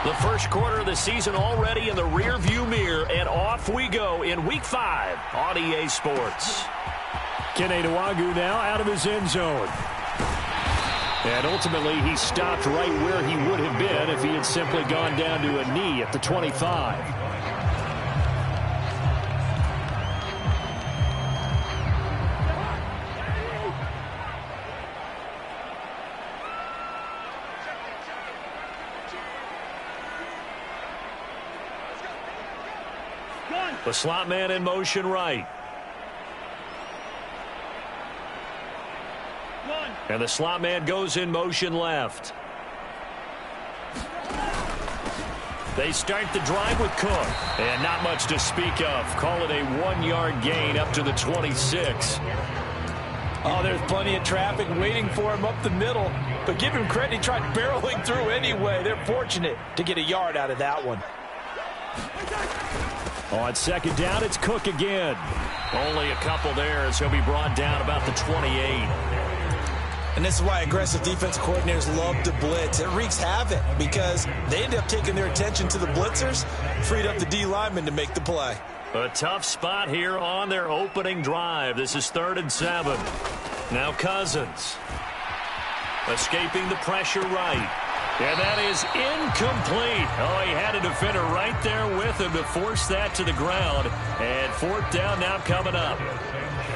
The first quarter of the season already in the rearview mirror, and off we go in Week 5 on EA Sports. Kene Nwangwu now out of his end zone. And ultimately, he stopped right where he would have been if he had simply gone down to a knee at the 25. The slot man in motion right. And the slot man goes in motion left. They start the drive with Cook. And not much to speak of. Call it a 1-yard gain up to the 26. Oh, there's plenty of traffic waiting for him up the middle. But give him credit, he tried barreling through anyway. They're fortunate to get a yard out of that one. On second down, it's Cook again. Only a couple there as he'll be brought down about the 28. And this is why aggressive defensive coordinators love to blitz. It wreaks havoc because they end up taking their attention to the blitzers, freed up the D lineman to make the play. A tough spot here on their opening drive. This is 3rd and 7. Now Cousins. Escaping the pressure right. And that is incomplete. Oh, he had a defender right there with him to force that to the ground. And 4th down now coming up.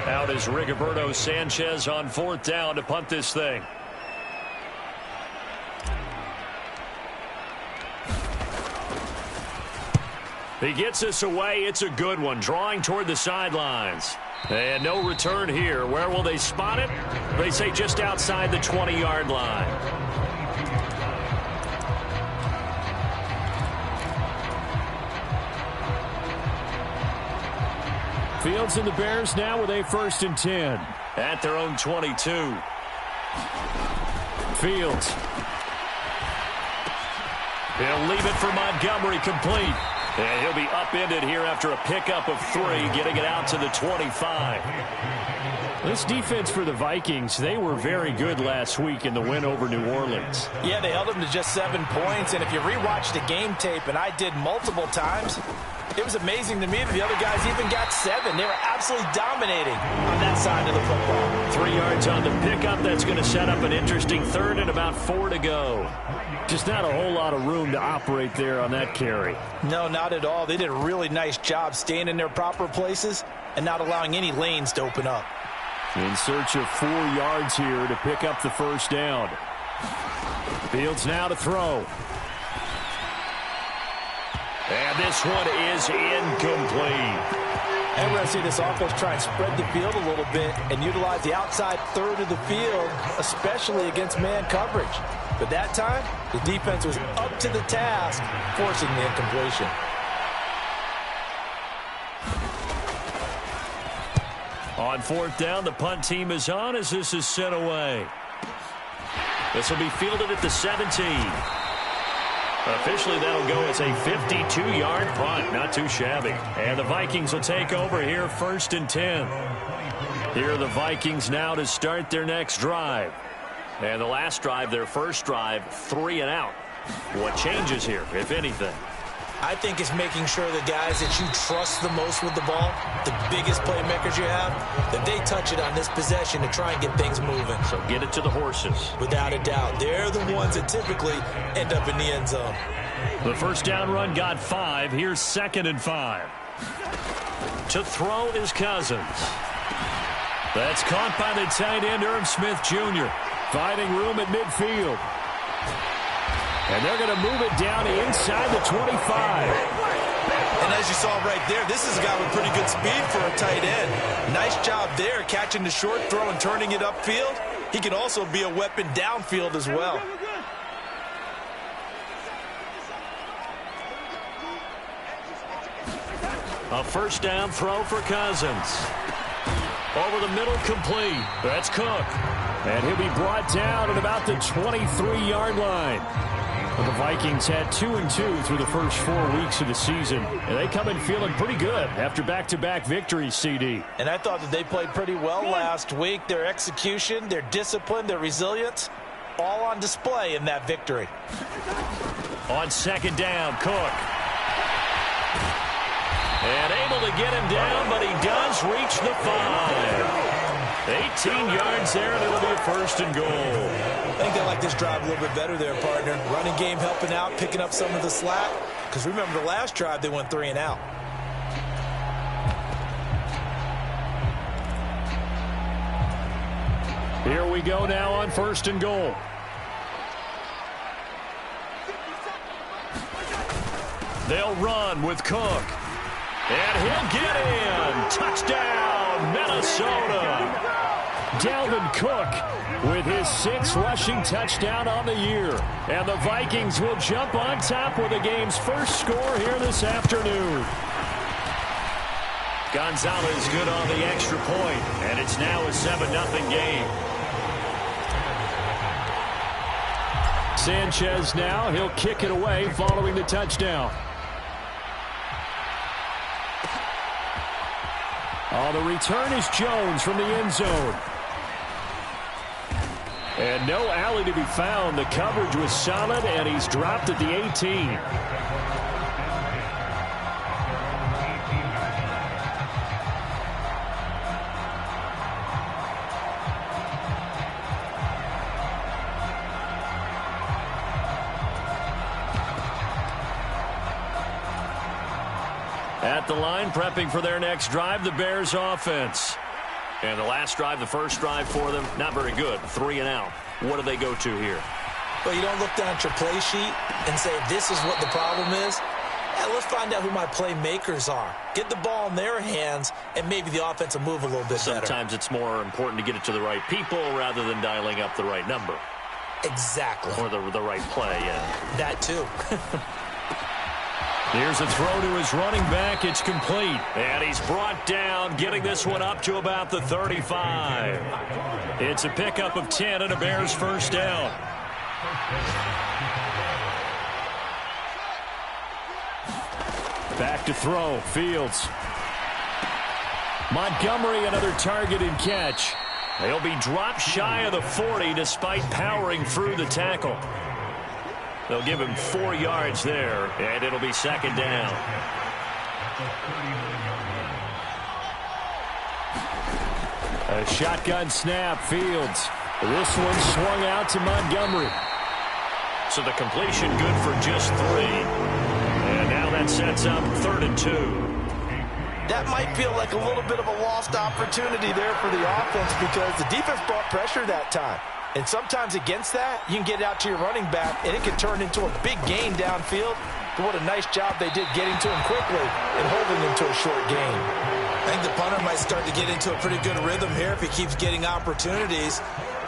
Out is Rigoberto Sanchez on 4th down to punt this thing. He gets us away. It's a good one. Drawing toward the sidelines. And no return here. Where will they spot it? They say just outside the 20-yard line. Fields and the Bears now with a 1st and 10. At their own 22. Fields. He'll leave it for Montgomery complete. And he'll be upended here after a pickup of 3, getting it out to the 25. This defense for the Vikings, they were very good last week in the win over New Orleans. Yeah, they held them to just 7 points. And if you rewatch the game tape, and I did multiple times, it was amazing to me that the other guys even got 7. They were absolutely dominating on that side of the football. 3 yards on the pickup. That's going to set up an interesting 3rd and about 4 to go. Just not a whole lot of room to operate there on that carry. No, not at all. They did a really nice job staying in their proper places and not allowing any lanes to open up. In search of 4 yards here to pick up the 1st down. Fields now to throw. And this one is incomplete. And we're going to see this offense try and spread the field a little bit and utilize the outside 3rd of the field, especially against man coverage. But that time, the defense was up to the task, forcing the incompletion. On 4th down, the punt team is on as this is sent away. This will be fielded at the 17. Officially, that'll go as a 52-yard punt. Not too shabby. And the Vikings will take over here 1st and 10. Here are the Vikings now to start their next drive. And the last drive, their first drive, 3 and out. What changes here, if anything? I think it's making sure the guys that you trust the most with the ball, the biggest playmakers you have, that they touch it on this possession to try and get things moving. So get it to the horses. Without a doubt. They're the ones that typically end up in the end zone. The first down run got 5. Here's 2nd and 5. To throw is Cousins. That's caught by the tight end, Irv Smith Jr. Finding room at midfield. And they're going to move it down inside the 25. And as you saw right there, this is a guy with pretty good speed for a tight end. Nice job there catching the short throw and turning it upfield. He can also be a weapon downfield as well. A first down throw for Cousins. Over the middle, complete. That's Cook. And he'll be brought down at about the 23-yard line. Well, the Vikings had 2-2 through the first 4 weeks of the season. And they come in feeling pretty good after back-to-back victories, CD. And I thought that they played pretty well last week. Their execution, their discipline, their resilience, all on display in that victory. On second down, Cook. And able to get him down, but he does reach the 5. 18 yards there, and it'll be a first and goal. I think they like this drive a little bit better there, partner. Running game helping out, picking up some of the slack. Because remember the last drive, they went 3 and out. Here we go now on first and goal. They'll run with Cook. And he'll get in. Touchdown, Minnesota. Dalvin Cook with his 6th rushing touchdown on the year. And the Vikings will jump on top with the game's first score here this afternoon. Gonzalez good on the extra point, and it's now a 7-0 game. Sanchez now, he'll kick it away following the touchdown. The return is Jones from the end zone. And no alley to be found. The coverage was solid, and he's dropped at the 18. At the line, prepping for their next drive, the Bears offense. And the last drive, the first drive for them, not very good. 3 and out. What do they go to here? Well, you don't look down at your play sheet and say, this is what the problem is. Yeah, let's find out who my playmakers are. Get the ball in their hands, and maybe the offense will move a little bit better. Sometimes it's more important to get it to the right people rather than dialing up the right number. Exactly. Or the right play, yeah. That too. Here's a throw to his running back. It's complete. And he's brought down, getting this one up to about the 35. It's a pickup of 10 and a Bears first down. Back to throw. Fields. Montgomery, another target and catch. They'll be dropped shy of the 40 despite powering through the tackle. They'll give him 4 yards there, and it'll be second down. A shotgun snap. Fields. This one swung out to Montgomery. So the completion good for just 3. And now that sets up 3rd and 2. That might feel like a little bit of a lost opportunity there for the offense because the defense brought pressure that time. And sometimes against that, you can get out to your running back, and it can turn into a big gain downfield. But what a nice job they did getting to him quickly and holding him to a short gain. I think the punter might start to get into a pretty good rhythm here if he keeps getting opportunities.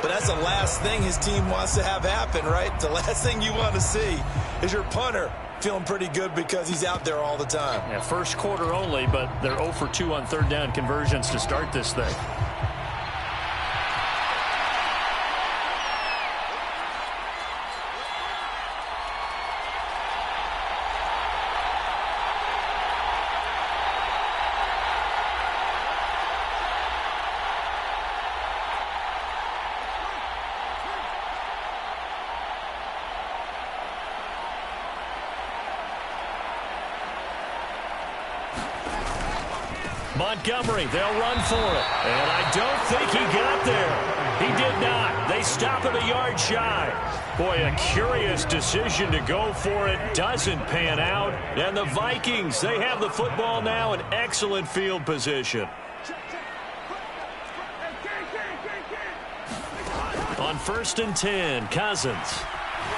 But that's the last thing his team wants to have happen, right? The last thing you want to see is your punter feeling pretty good because he's out there all the time. Yeah, first quarter only, but they're 0 for 2 on third down conversions to start this thing. Montgomery, they'll run for it. And I don't think he got there. He did not. They stop him a yard shy. Boy, a curious decision to go for it. Doesn't pan out. And the Vikings, they have the football now in excellent field position. On 1st and 10, Cousins.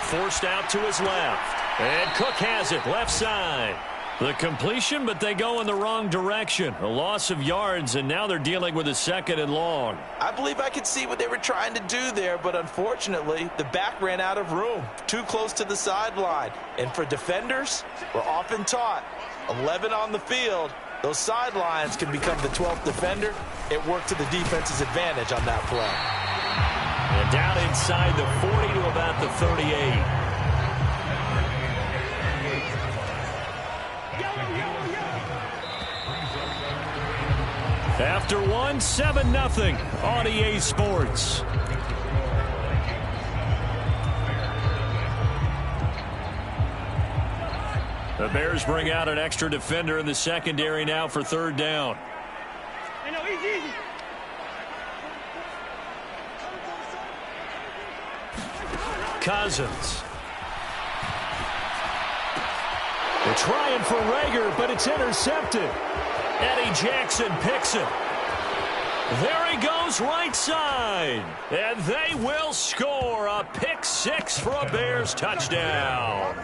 Forced out to his left. And Cook has it, left side. The completion, but they go in the wrong direction. A loss of yards, and now they're dealing with a 2nd and long. I believe I could see what they were trying to do there, but unfortunately, the back ran out of room. Too close to the sideline. And for defenders, we're often taught, 11 on the field, those sidelines can become the 12th defender. It worked to the defense's advantage on that play. And down inside the 40 to about the 38. After one, 7-0 on EA Sports. The Bears bring out an extra defender in the secondary now for third down. Cousins. They're trying for Rager, but it's intercepted. Eddie Jackson picks it. There he goes right side. And they will score a pick six for a Bears touchdown.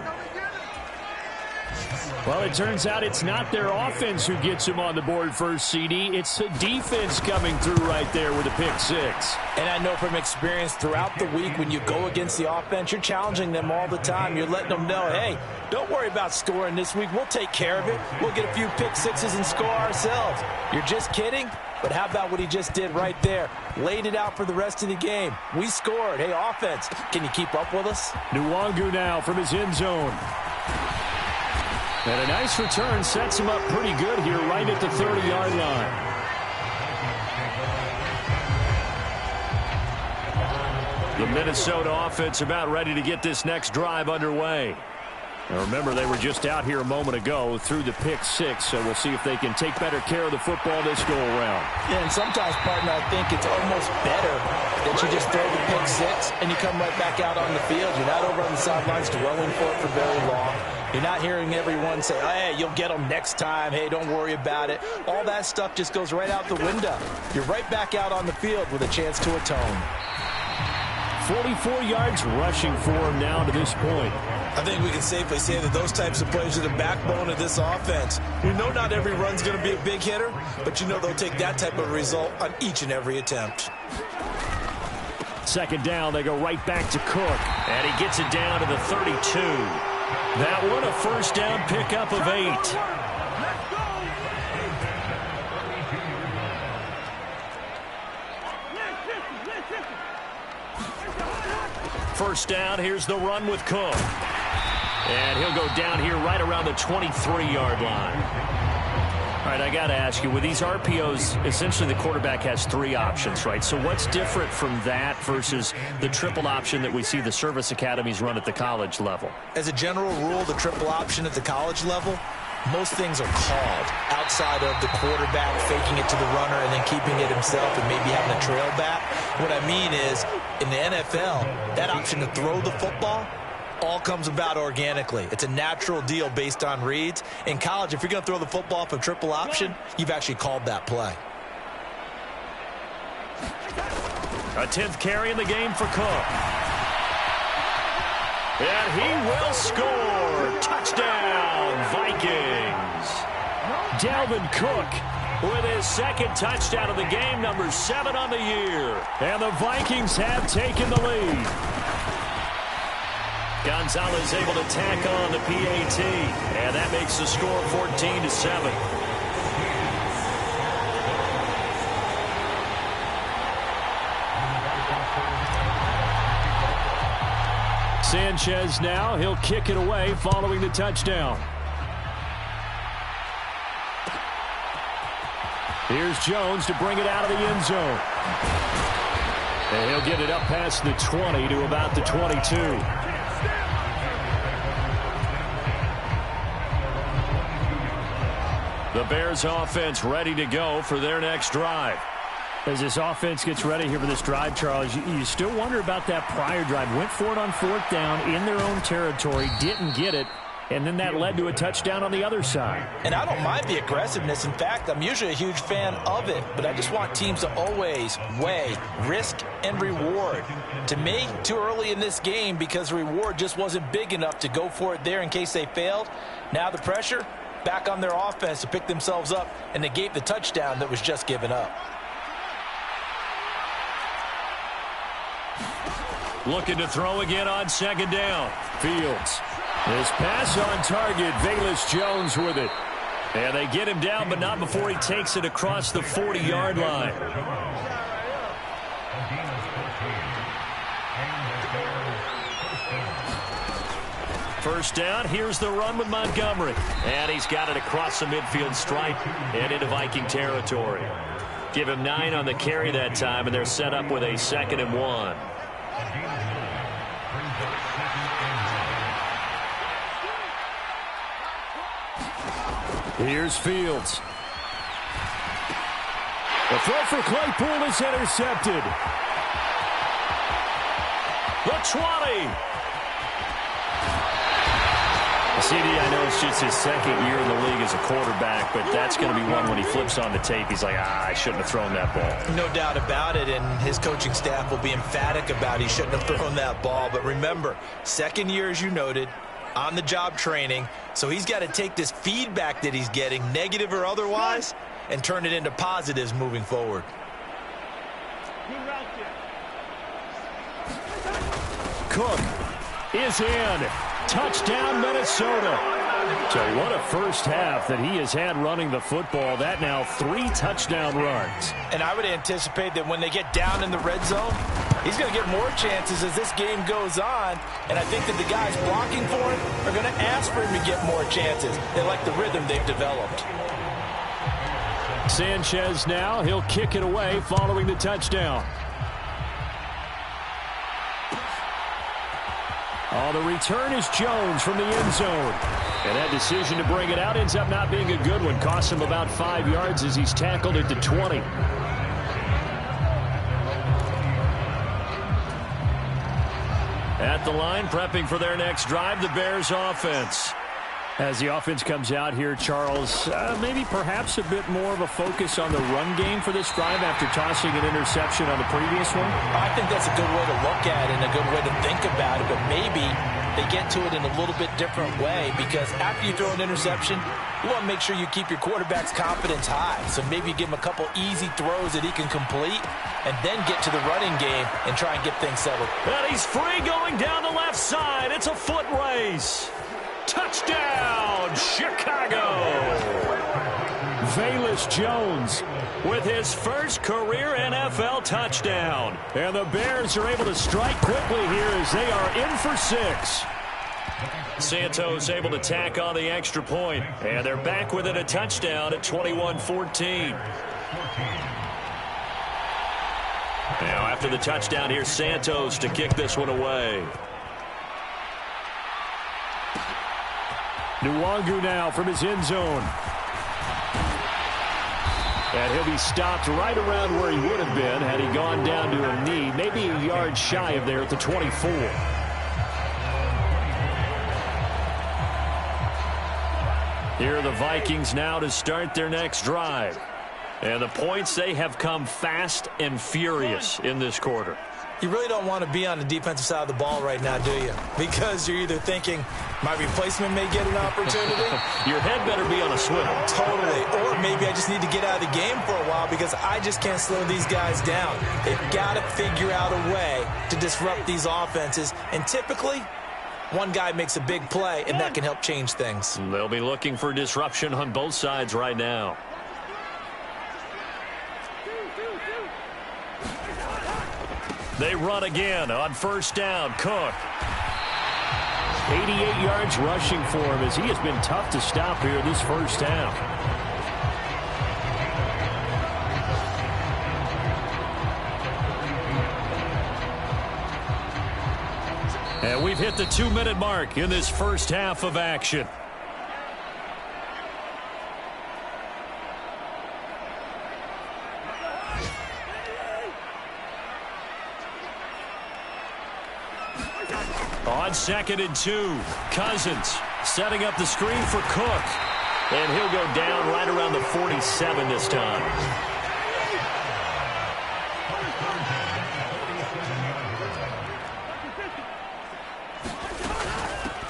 Well, it turns out it's not their offense who gets him on the board first, CD. It's the defense coming through right there with a pick six. And I know from experience throughout the week when you go against the offense, you're challenging them all the time. You're letting them know, hey, don't worry about scoring this week. We'll take care of it. We'll get a few pick sixes and score ourselves. You're just kidding? But how about what he just did right there? Laid it out for the rest of the game. We scored. Hey, offense, can you keep up with us? Nwangu now from his end zone. And a nice return sets him up pretty good here right at the 30-yard line. The Minnesota offense about ready to get this next drive underway. Now remember, they were just out here a moment ago through the pick six, so we'll see if they can take better care of the football this go-around. Yeah, and sometimes, partner, I think it's almost better that you just throw the pick six and you come right back out on the field. You're not over on the sidelines dwelling for it for very long. You're not hearing everyone say, hey, you'll get them next time. Hey, don't worry about it. All that stuff just goes right out the window. You're right back out on the field with a chance to atone. 44 yards rushing for him now to this point. I think we can safely say that those types of plays are the backbone of this offense. You know not every run's going to be a big hitter, but you know they'll take that type of result on each and every attempt. Second down, they go right back to Cook. And he gets it down to the 32. That one a first down pickup of 8. First down, here's the run with Cook. And he'll go down here right around the 23-yard line. All right, I got to ask you, with these RPOs, essentially the quarterback has 3 options, right? So what's different from that versus the triple option that we see the service academies run at the college level? As a general rule, the triple option at the college level, most things are called outside of the quarterback faking it to the runner and then keeping it himself and maybe having a trail back. What I mean is, in the NFL, that option to throw the football all comes about organically. It's a natural deal based on reads. In college, if you're going to throw the football for triple option, you've actually called that play. A 10th carry in the game for Cook. And he will score. Touchdown, Vikings. Dalvin Cook with his second touchdown of the game, number 7 on the year. And the Vikings have taken the lead. Gonzalez able to tack on the PAT. And that makes the score 14-7. Sanchez now, he'll kick it away following the touchdown. Here's Jones to bring it out of the end zone. And he'll get it up past the 20 to about the 22. The Bears offense ready to go for their next drive. As this offense gets ready here for this drive, Charles, you still wonder about that prior drive. Went for it on 4th down in their own territory, didn't get it, and then that led to a touchdown on the other side. And I don't mind the aggressiveness. In fact, I'm usually a huge fan of it, but I just want teams to always weigh risk and reward. To me, too early in this game because the reward just wasn't big enough to go for it there in case they failed. Now the pressure back on their offense to pick themselves up and negate the touchdown that was just given up. Looking to throw again on 2nd down. Fields. His pass on target. Velus Jones with it. And they get him down, but not before he takes it across the 40-yard line. First down, here's the run with Montgomery. And he's got it across the midfield stripe and into Viking territory. Give him 9 on the carry that time, and they're set up with a 2nd and 1. Here's Fields. The throw for Claypool is intercepted. The 20. CD, I know it's just his second year in the league as a quarterback, but that's going to be one when he flips on the tape. He's like, I shouldn't have thrown that ball. No doubt about it, and his coaching staff will be emphatic about he shouldn't have thrown that ball. But remember, second year, as you noted, on-the-job training, so he's got to take this feedback that he's getting, negative or otherwise, and turn it into positives moving forward. Cook is in. Touchdown, Minnesota. So what a first half that he has had running the football. That now 3 touchdown runs. And I would anticipate that when they get down in the red zone, he's going to get more chances as this game goes on. And I think that the guys blocking for him are going to ask for him to get more chances. They like the rhythm they've developed. Sanchez now, he'll kick it away following the touchdown. Oh, the return is Jones from the end zone. And that decision to bring it out ends up not being a good one. Costs him about 5 yards as he's tackled at the 20. At the line, prepping for their next drive, the Bears offense. As the offense comes out here, Charles, maybe perhaps a bit more of a focus on the run game for this drive after tossing an interception on the previous one? I think that's a good way to look at it and a good way to think about it, but maybe they get to it in a little bit different way because after you throw an interception, you want to make sure you keep your quarterback's confidence high. So maybe you give him a couple easy throws that he can complete and then get to the running game and try and get things settled. And he's free going down the left side. It's a foot race. Touchdown, Chicago! Velus Jones with his first career NFL touchdown. And the Bears are able to strike quickly here as they are in for 6. Santos able to tack on the extra point. And they're back within a touchdown at 21-14. Now after the touchdown, here's Santos to kick this one away. Nwangu now from his end zone. And he'll be stopped right around where he would have been had he gone down to a knee, maybe a yard shy of there at the 24. Here are the Vikings now to start their next drive. And the points, they have come fast and furious in this quarter. You really don't want to be on the defensive side of the ball right now, do you? Because you're either thinking, my replacement may get an opportunity. Your head better be on a swivel. Totally. Or maybe I just need to get out of the game for a while because I just can't slow these guys down. They've got to figure out a way to disrupt these offenses. And typically, one guy makes a big play, and that can help change things. They'll be looking for disruption on both sides right now. They run again on first down. Cook. 88 yards rushing for him as he has been tough to stop here this first half. And we've hit the 2-minute mark in this first half of action. On 2nd and 2, Cousins setting up the screen for Cook. And he'll go down right around the 47 this time.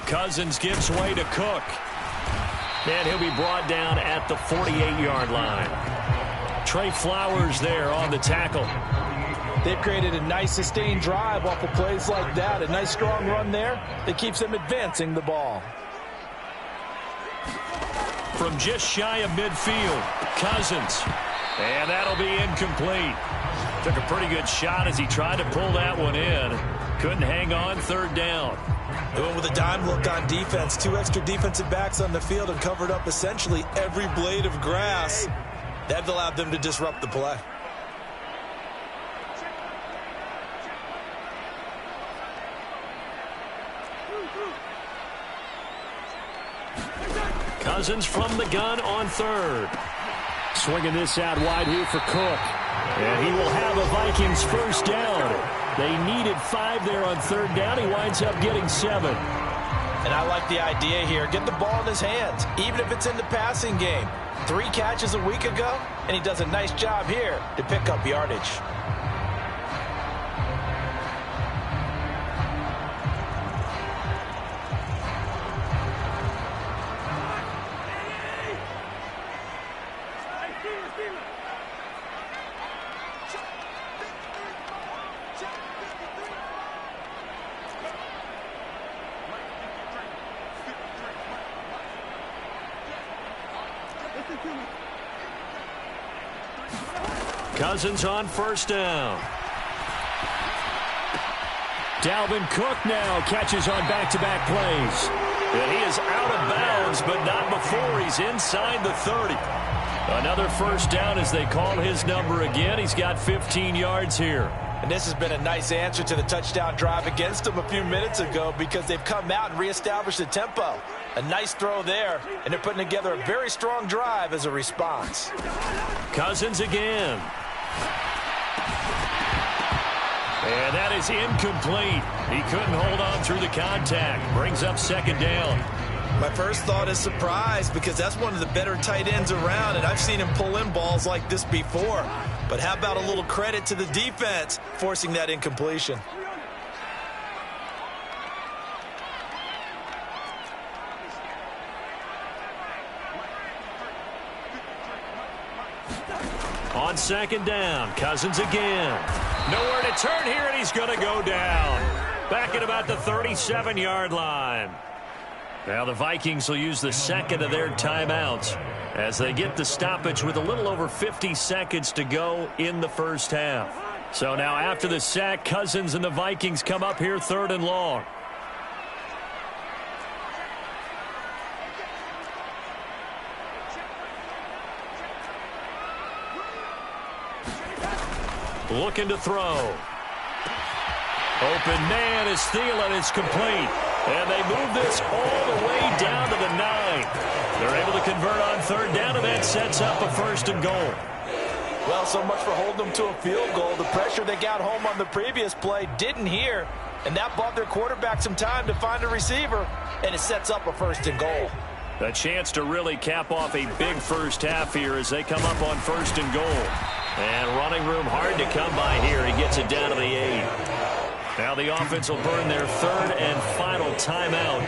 Cousins gives way to Cook. And he'll be brought down at the 48-yard line. Trey Flowers there on the tackle. They've created a nice sustained drive off of plays like that. A nice strong run there that keeps them advancing the ball. From just shy of midfield, Cousins. And that'll be incomplete. Took a pretty good shot as he tried to pull that one in. Couldn't hang on, 3rd down. They went with a dime look on defense. 2 extra defensive backs on the field and covered up essentially every blade of grass. That allowed them to disrupt the play. Cousins from the gun on third. Swinging this out wide here for Cook. And he will have a Vikings first down. They needed 5 there on third down. He winds up getting 7. And I like the idea here. Get the ball in his hands, even if it's in the passing game. 3 catches a week ago, and he does a nice job here to pick up yardage. Cousins on first down. Dalvin Cook now catches on back-to-back plays. And he is out of bounds, but not before he's inside the 30. Another first down as they call his number again. He's got 15 yards here. And this has been a nice answer to the touchdown drive against them a few minutes ago because they've come out and reestablished the tempo. A nice throw there, and they're putting together a very strong drive as a response. Cousins again. And that is incomplete. He couldn't hold on through the contact. Brings up second down. My first thought is surprise because that's one of the better tight ends around, and I've seen him pull in balls like this before. But how about a little credit to the defense forcing that incompletion? On second down, Cousins again. Nowhere to turn here, and he's going to go down. Back at about the 37-yard line. Now the Vikings will use the second of their timeouts as they get the stoppage with a little over 50 seconds to go in the first half. So now after the sack, Cousins and the Vikings come up here third and long. Looking to throw. Open man is Thielen. It's complete. And they move this all the way down to the 9. They're able to convert on third down, and that sets up a first and goal. Well, so much for holding them to a field goal. The pressure they got home on the previous play didn't hear, and that bought their quarterback some time to find a receiver, and it sets up a first and goal. A chance to really cap off a big first half here as they come up on first and goal. And running room hard to come by here. He gets it down to the 8. Now the offense will burn their third and final timeout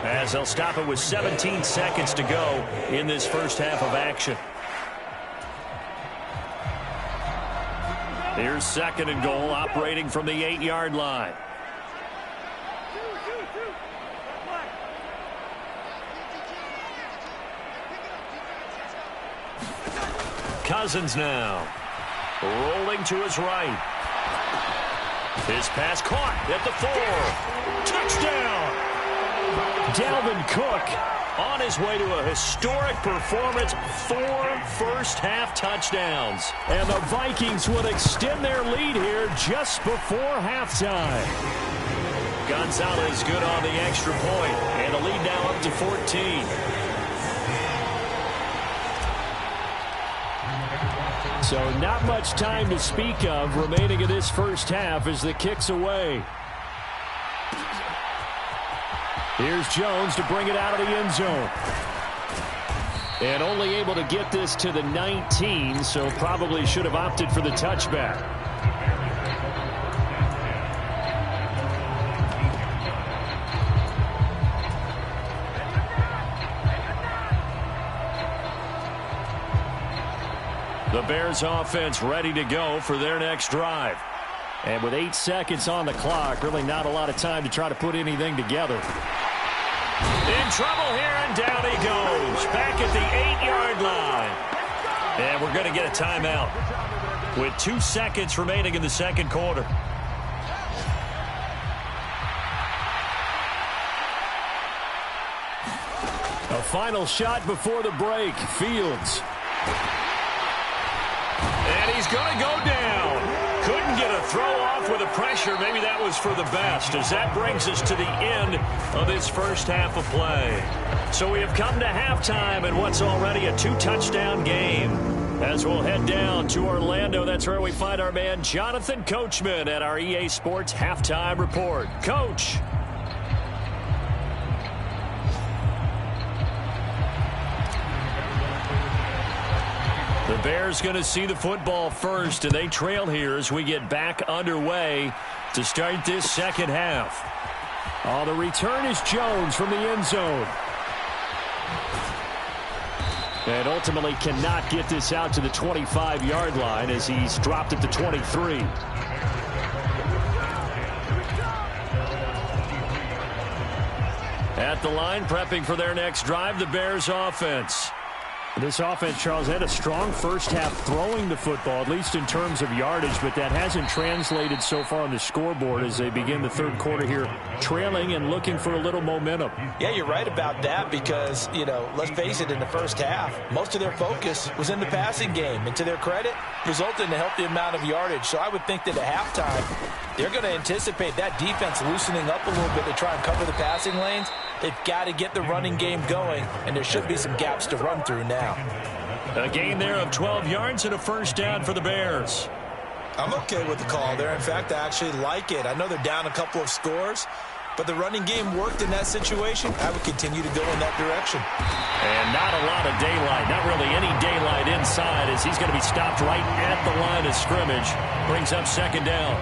as they'll stop it with 17 seconds to go in this first half of action. Here's second and goal, operating from the 8-yard line. Cousins now. Rolling to his right. His pass caught at the 4. Touchdown! Dalvin Cook on his way to a historic performance. 4 first-half touchdowns. And the Vikings would extend their lead here just before halftime. Gonzalez good on the extra point, and the lead now up to 14. So not much time to speak of remaining in this first half as the kick's away. Here's Jones to bring it out of the end zone. And only able to get this to the 19, so probably should have opted for the touchback. The Bears offense ready to go for their next drive. And with 8 seconds on the clock, really not a lot of time to try to put anything together. In trouble here, and down he goes. Back at the 8-yard line. And we're going to get a timeout with 2 seconds remaining in the second quarter. A final shot before the break. Fields. And he's going to go down. Couldn't get a throw off with the pressure. Maybe that was for the best, as that brings us to the end of this first half of play. So we have come to halftime in what's already a 2-touchdown game. As we'll head down to Orlando, that's where we find our man Jonathan Coachman at our EA Sports Halftime Report. Coach. The Bears going to see the football first, and they trail here as we get back underway to start this second half. The return is Jones from the end zone. And ultimately cannot get this out to the 25-yard line as he's dropped at the 23. At the line, prepping for their next drive, the Bears offense. This offense, Charles, had a strong first half throwing the football, at least in terms of yardage, but that hasn't translated so far on the scoreboard as they begin the third quarter here, trailing and looking for a little momentum. Yeah, you're right about that because, let's face it, in the first half, most of their focus was in the passing game. And to their credit, resulted in a healthy amount of yardage. So I would think that at halftime, they're going to anticipate that defense loosening up a little bit to try and cover the passing lanes. They've got to get the running game going, and there should be some gaps to run through now. A gain there of 12 yards and a first down for the Bears. I'm okay with the call there. In fact, I actually like it. I know they're down a couple of scores, but the running game worked in that situation. I would continue to go in that direction. And not a lot of daylight, not really any daylight inside as he's going to be stopped right at the line of scrimmage. Brings up second down.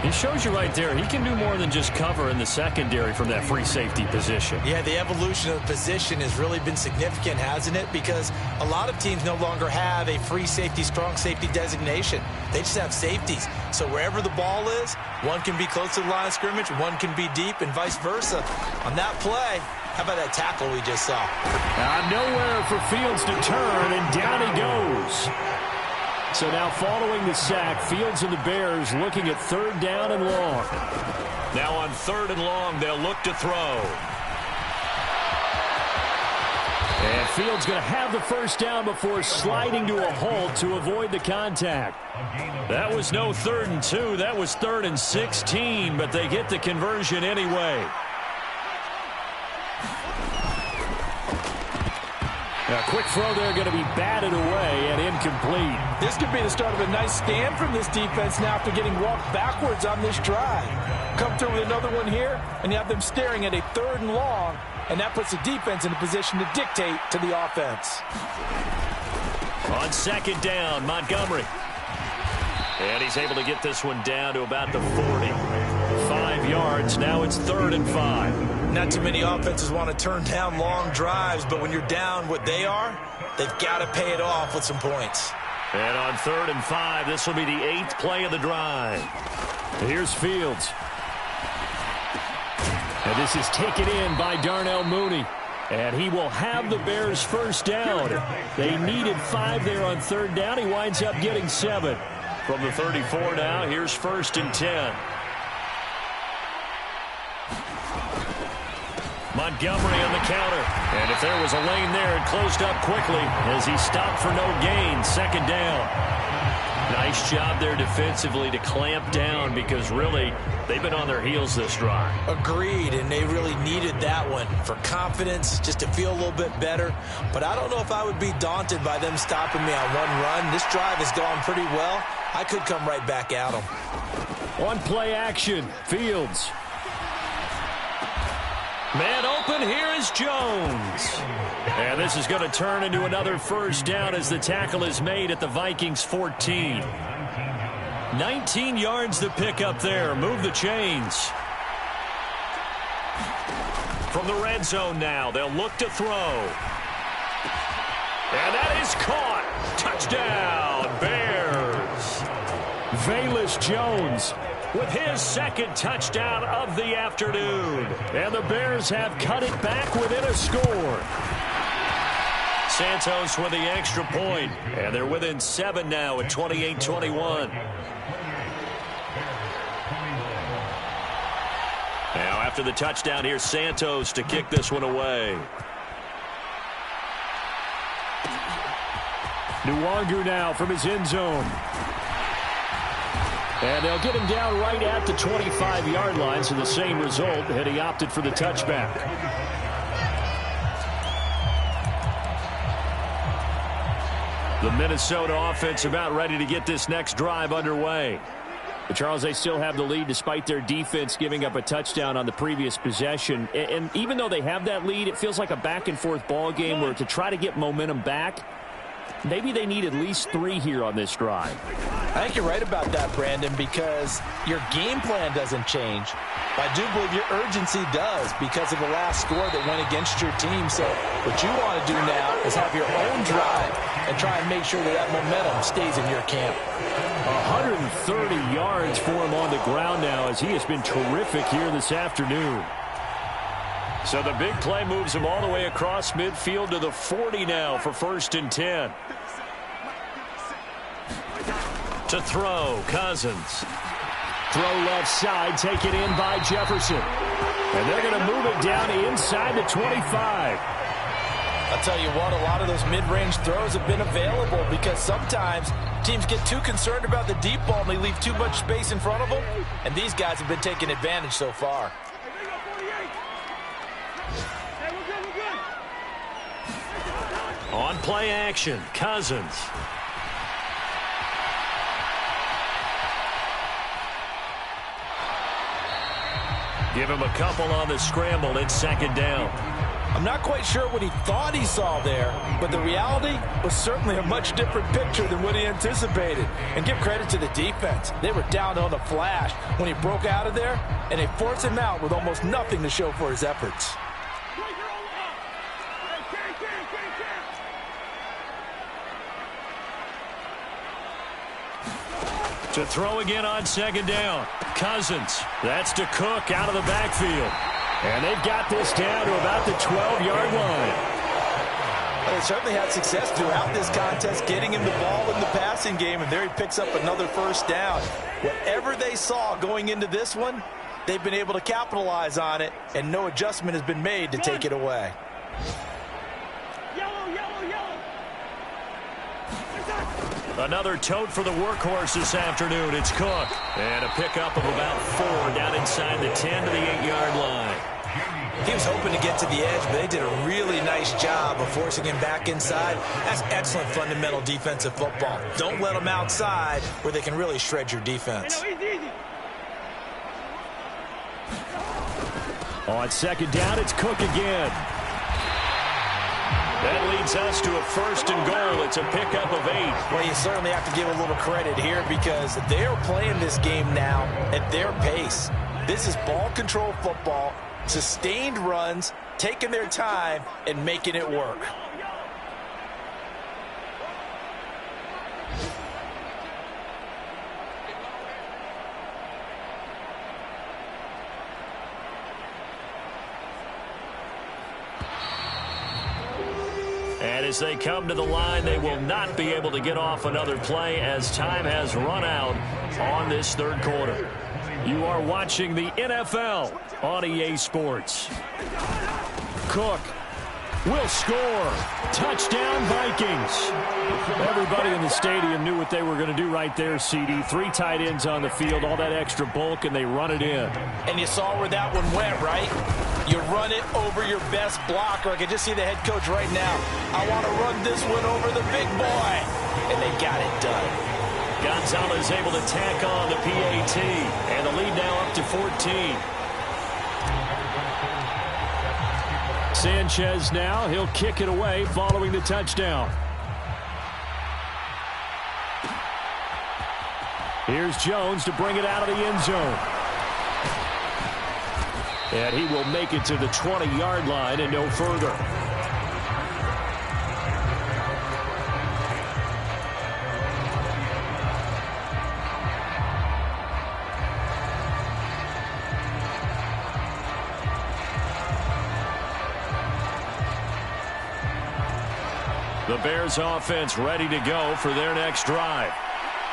He shows you right there, he can do more than just cover in the secondary from that free safety position. Yeah, the evolution of the position has really been significant, hasn't it? Because a lot of teams no longer have a free safety, strong safety designation. They just have safeties. So wherever the ball is, one can be close to the line of scrimmage, one can be deep, and vice versa. On that play, how about that tackle we just saw? Nowhere for Fields to turn, and down he goes. So now following the sack, Fields and the Bears looking at third down and long. Now on third and long, they'll look to throw. And Fields going to have the first down before sliding to a halt to avoid the contact. That was no 3rd and 2. That was 3rd and 16, but they get the conversion anyway. A quick throw there going to be batted away and incomplete. This could be the start of a nice stand from this defense now after getting walked backwards on this drive. Come through with another one here, and you have them staring at a 3rd and long, and that puts the defense in a position to dictate to the offense. On second down, Montgomery. And he's able to get this one down to about the 40. 5 yards. Now it's 3rd and 5. Not too many offenses want to turn down long drives, but when you're down what they are, they've got to pay it off with some points. And on 3rd and 5, this will be the 8th play of the drive. Here's Fields. And this is taken in by Darnell Mooney. And he will have the Bears first down. They needed 5 there on third down. He winds up getting 7. From the 34 now, here's 1st and 10. Montgomery on the counter. And if there was a lane there, it closed up quickly as he stopped for no gain. Second down. Nice job there defensively to clamp down because really they've been on their heels this drive. Agreed, and they really needed that one for confidence, just to feel a little bit better. But I don't know if I would be daunted by them stopping me on one run. This drive has gone pretty well. I could come right back at them. On play action, Fields. Man open, here is Jones. And this is going to turn into another first down as the tackle is made at the Vikings 14. 19 yards to pick up there. Move the chains. From the red zone now, they'll look to throw. And that is caught. Touchdown, Bears. Velus Jones with his second touchdown of the afternoon. And the Bears have cut it back within a score. Santos with the extra point. And they're within 7 now at 28-21. Now after the touchdown, here's Santos to kick this one away. Nwangu now from his end zone. And they'll get him down right at the 25-yard line, so the same result, and he opted for the touchback. The Minnesota offense about ready to get this next drive underway. But Charles, they still have the lead despite their defense giving up a touchdown on the previous possession. And even though they have that lead, it feels like a back-and-forth ball game where to try to get momentum back, maybe they need at least 3 here on this drive. I think you're right about that, Brandon, because your game plan doesn't change. I do believe your urgency does because of the last score that went against your team. So what you want to do now is have your own drive and try and make sure that that momentum stays in your camp. 130 yards for him on the ground now as he has been terrific here this afternoon. So the big play moves him all the way across midfield to the 40 now for 1st and 10. To throw, Cousins. Throw left side, taken in by Jefferson. And they're going to move it down inside the 25. I'll tell you what, a lot of those mid-range throws have been available because sometimes teams get too concerned about the deep ball and they leave too much space in front of them. And these guys have been taking advantage so far. On play action, Cousins. Give him a couple on the scramble. It's 2nd down. I'm not quite sure what he thought he saw there, but the reality was certainly a much different picture than what he anticipated. And give credit to the defense. They were down on the flash when he broke out of there, and they forced him out with almost nothing to show for his efforts. To throw again on 2nd down. Cousins. That's to Cook out of the backfield. And they've got this down to about the 12-yard line. Well, they certainly had success throughout this contest getting him the ball in the passing game, and there he picks up another 1st down. Whatever they saw going into this one, they've been able to capitalize on it, and no adjustment has been made to take it away. Another tote for the workhorse this afternoon. It's Cook. And a pickup of about 4 down inside the 10 to the 8-yard line. He was hoping to get to the edge, but they did a really nice job of forcing him back inside. That's excellent fundamental defensive football. Don't let them outside where they can really shred your defense. On 2nd down, it's Cook again. That leads us to a 1st and goal. It's a pickup of 8. Well, you certainly have to give a little credit here because they're playing this game now at their pace. This is ball control football, sustained runs, taking their time and making it work. And as they come to the line, they will not be able to get off another play as time has run out on this 3rd quarter. You are watching the NFL on EA Sports. Cook will score. Touchdown, Vikings. Everybody in the stadium knew what they were going to do right there, CD. 3 tight ends on the field, all that extra bulk, and they run it in. And you saw where that one went, right? You run it over your best blocker. I can just see the head coach right now. I want to run this one over the big boy. And they got it done. Gonzalez able to tack on the PAT. And the lead now up to 14. Sanchez now, he'll kick it away following the touchdown. Here's Jones to bring it out of the end zone. And he will make it to the 20-yard line and no further. The Bears offense ready to go for their next drive.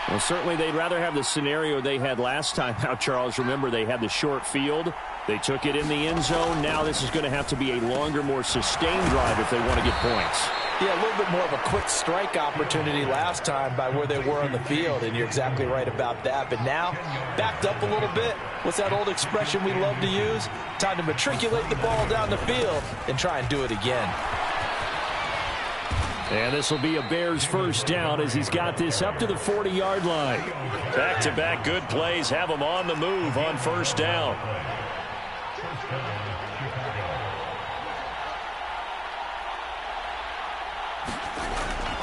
Well, certainly they'd rather have the scenario they had last time out, Charles. Remember, they had the short field. They took it in the end zone. Now this is going to have to be a longer, more sustained drive if they want to get points. Yeah, a little bit more of a quick strike opportunity last time by where they were on the field, and you're exactly right about that. But now, backed up a little bit. What's that old expression we love to use? Time to matriculate the ball down the field and try and do it again. And this will be a Bears first down as he's got this up to the 40-yard line. Back-to-back good plays have him on the move on first down.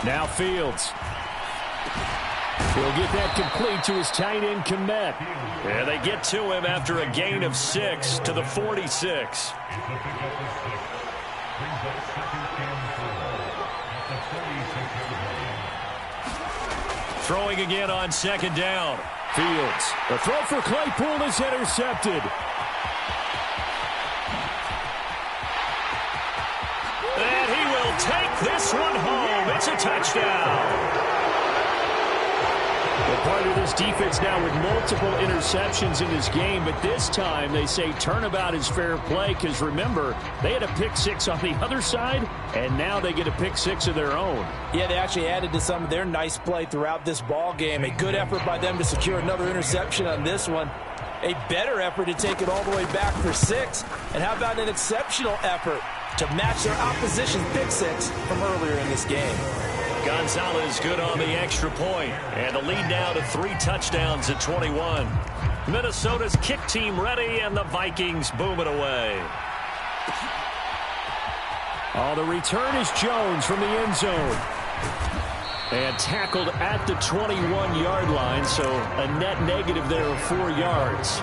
Now Fields. He'll get that complete to his tight end, Kmet. And they get to him after a gain of 6 to the 46. Throwing again on second down. Fields. The throw for Claypool is intercepted. And he will take this one home. It's a touchdown. Well, part of this defense now with multiple interceptions in this game, but this time they say turnabout is fair play because, remember, they had a pick six on the other side, and now they get a pick six of their own. Yeah, they actually added to some of their nice play throughout this ball game. A good effort by them to secure another interception on this one. A better effort to take it all the way back for 6. And how about an exceptional effort to match their opposition's pick six from earlier in this game? Gonzalez good on the extra point. And the lead now to 3 touchdowns at 21. Minnesota's kick team ready, and the Vikings boom it away. Oh, the return is Jones from the end zone. And tackled at the 21-yard line, so a net negative there of 4 yards.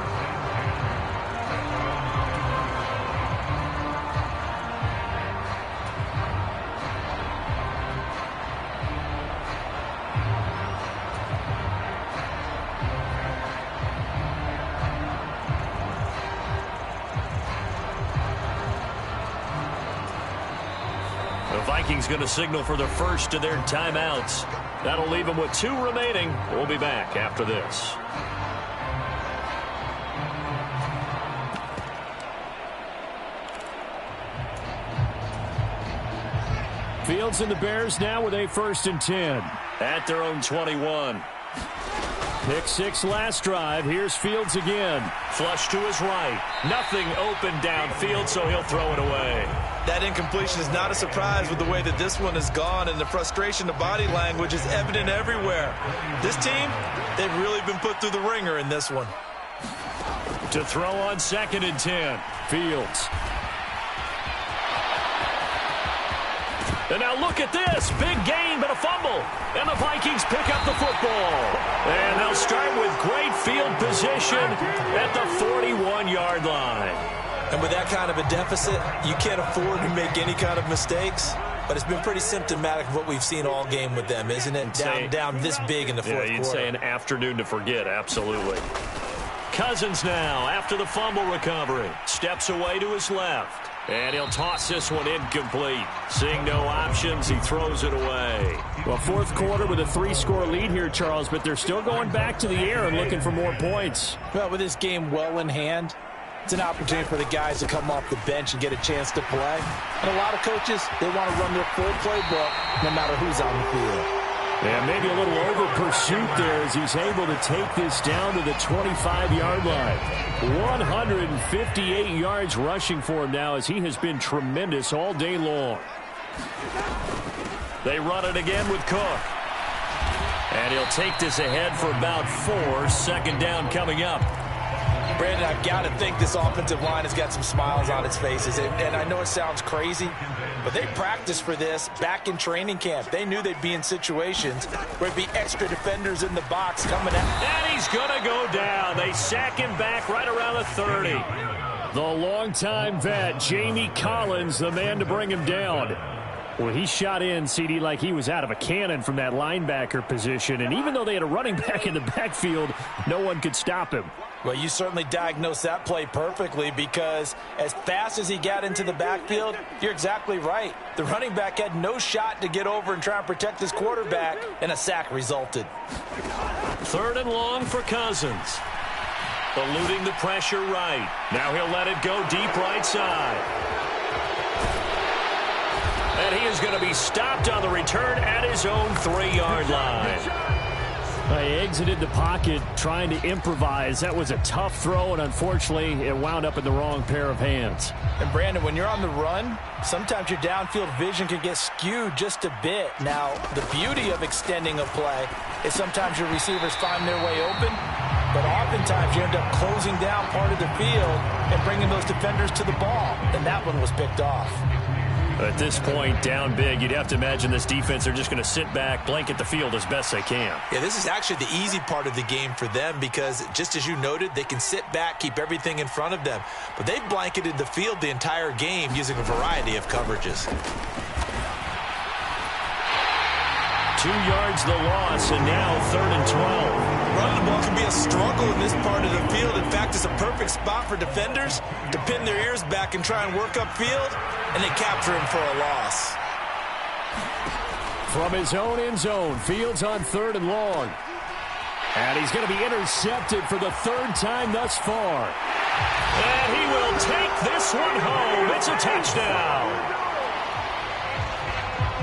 Vikings going to signal for the first of their timeouts. That'll leave them with 2 remaining. We'll be back after this. Fields and the Bears now with a 1st and 10. At their own 21. Pick 6 last drive. Here's Fields again. Flush to his right. Nothing open downfield, so he'll throw it away. That incompletion is not a surprise with the way that this one has gone, and the frustration, the body language is evident everywhere. This team, they've really been put through the ringer in this one. To throw on 2nd and 10. Fields. And now look at this. Big gain, but a fumble. And the Vikings pick up the football. And they'll start with great field position at the 41-yard line. And with that kind of a deficit, you can't afford to make any kind of mistakes. But it's been pretty symptomatic of what we've seen all game with them, isn't it? Down this big in the fourth quarter. You'd say an afternoon to forget, absolutely. Cousins now, after the fumble recovery, steps away to his left. And he'll toss this one incomplete. Seeing no options, he throws it away. Well, fourth quarter with a 3-score lead here, Charles, but they're still going back to the air and looking for more points. Well, with this game well in hand, it's an opportunity for the guys to come off the bench and get a chance to play. And a lot of coaches, they want to run their full playbook no matter who's on the field. Yeah, maybe a little over-pursuit there as he's able to take this down to the 25-yard line. 158 yards rushing for him now as he has been tremendous all day long. They run it again with Cook. And he'll take this ahead for about 4. 2nd down coming up. Brandon, I've got to think this offensive line has got some smiles on its faces. And I know it sounds crazy, but they practiced for this back in training camp. They knew they'd be in situations where there'd be extra defenders in the box coming out. And he's going to go down. They sack him back right around the 30. The longtime vet, Jamie Collins, the man to bring him down. Well, he shot in, CD, like he was out of a cannon from that linebacker position. And even though they had a running back in the backfield, no one could stop him. Well, you certainly diagnosed that play perfectly because as fast as he got into the backfield, you're exactly right. The running back had no shot to get over and try and protect his quarterback, and a sack resulted. 3rd and long for Cousins. Eluding the pressure right. Now he'll let it go deep right side. And he is going to be stopped on the return at his own 3-yard line. He exited the pocket trying to improvise. That was a tough throw, and unfortunately, it wound up in the wrong pair of hands. And, Brandon, when you're on the run, sometimes your downfield vision can get skewed just a bit. Now, the beauty of extending a play is sometimes your receivers find their way open, but oftentimes you end up closing down part of the field and bringing those defenders to the ball, and that one was picked off. At this point, down big, you'd have to imagine this defense are just going to sit back, blanket the field as best they can. Yeah, this is actually the easy part of the game for them because, just as you noted, they can sit back, keep everything in front of them. But they've blanketed the field the entire game using a variety of coverages. 2 yards the loss, and now 3rd and 12. Running the ball can be a struggle in this part of the field. In fact, it's a perfect spot for defenders to pin their ears back and try and work upfield, and they capture him for a loss. From his own end zone, Fields on 3rd and long. And he's going to be intercepted for the 3rd time thus far. And he will take this one home. It's a touchdown.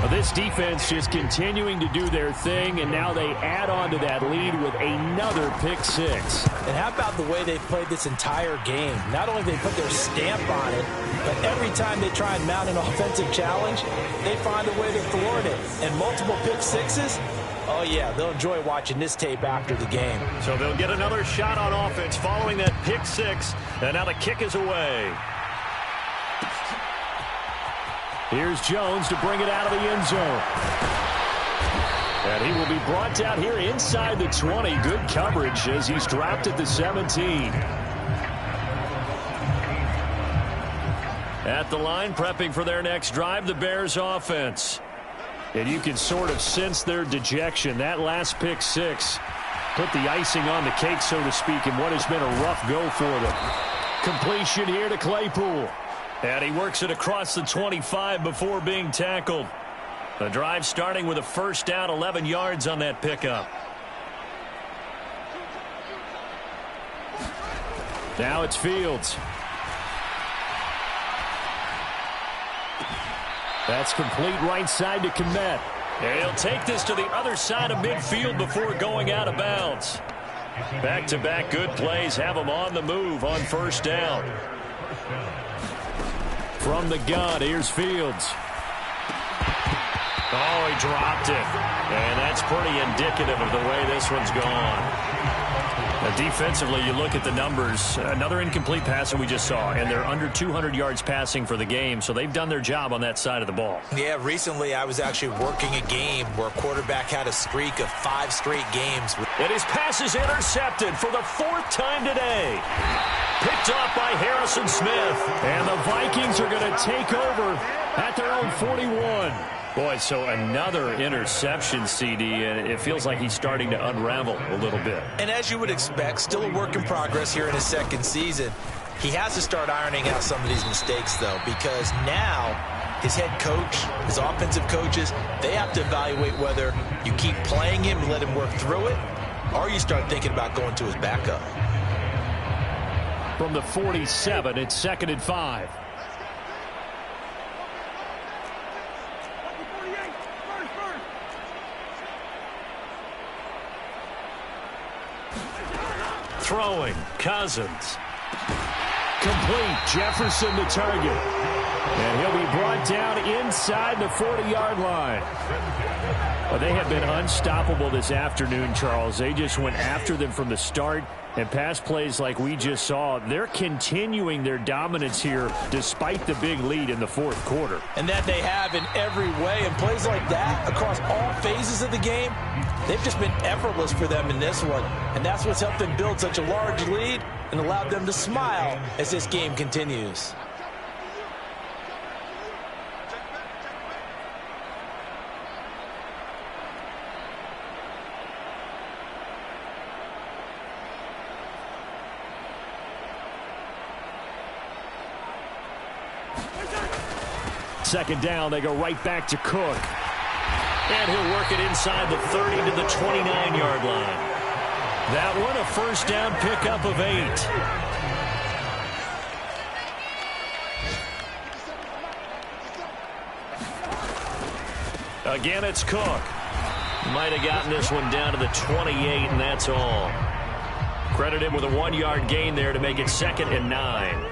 This defense just continuing to do their thing, and now they add on to that lead with another pick 6. And how about the way they've played this entire game? Not only do they put their stamp on it, but every time they try and mount an offensive challenge, they find a way to thwart it. And multiple pick 6s, oh yeah, they'll enjoy watching this tape after the game. So they'll get another shot on offense following that pick 6, and now the kick is away. Here's Jones to bring it out of the end zone. And he will be brought down here inside the 20. Good coverage as he's dropped at the 17. At the line, prepping for their next drive, the Bears offense. And you can sort of sense their dejection. That last pick 6 put the icing on the cake, so to speak, in what has been a rough go for them. Completion here to Claypool. And he works it across the 25 before being tackled. The drive starting with a first down, 11 yards on that pickup. Now it's Fields. That's complete right side to Kmet. And he'll take this to the other side of midfield before going out of bounds. Back-to-back good plays have him on the move on first down. From the gun, here's Fields. Oh, he dropped it. And that's pretty indicative of the way this one's gone. Now, defensively, you look at the numbers. Another incomplete pass that we just saw, and they're under 200 yards passing for the game, so they've done their job on that side of the ball. Yeah, recently I was actually working a game where a quarterback had a streak of 5 straight games. And his pass is intercepted for the 4th time today. Picked off by Harrison Smith. And the Vikings are going to take over at their own 41. Boy, so another interception, CD, and it feels like he's starting to unravel a little bit. And as you would expect, still a work in progress here in his 2nd season. He has to start ironing out some of these mistakes, though, because now his head coach, his offensive coaches, they have to evaluate whether you keep playing him and let him work through it, or you start thinking about going to his backup. From the 47, it's 2nd and 5. Throwing, Cousins. Complete, Jefferson to target. And he'll be brought down inside the 40-yard line. Well, they have been unstoppable this afternoon, Charles. They just went after them from the start. And pass plays like we just saw, they're continuing their dominance here despite the big lead in the 4th quarter. And that they have in every way. And plays like that across all phases of the game, they've just been effortless for them in this one. And that's what's helped them build such a large lead and allowed them to smile as this game continues. Second down, they go right back to Cook. And he'll work it inside the 30 to the 29-yard line. That one a first down pickup of 8. Again, it's Cook. Might have gotten this one down to the 28, and that's all. Credit him with a 1-yard gain there to make it 2nd and 9.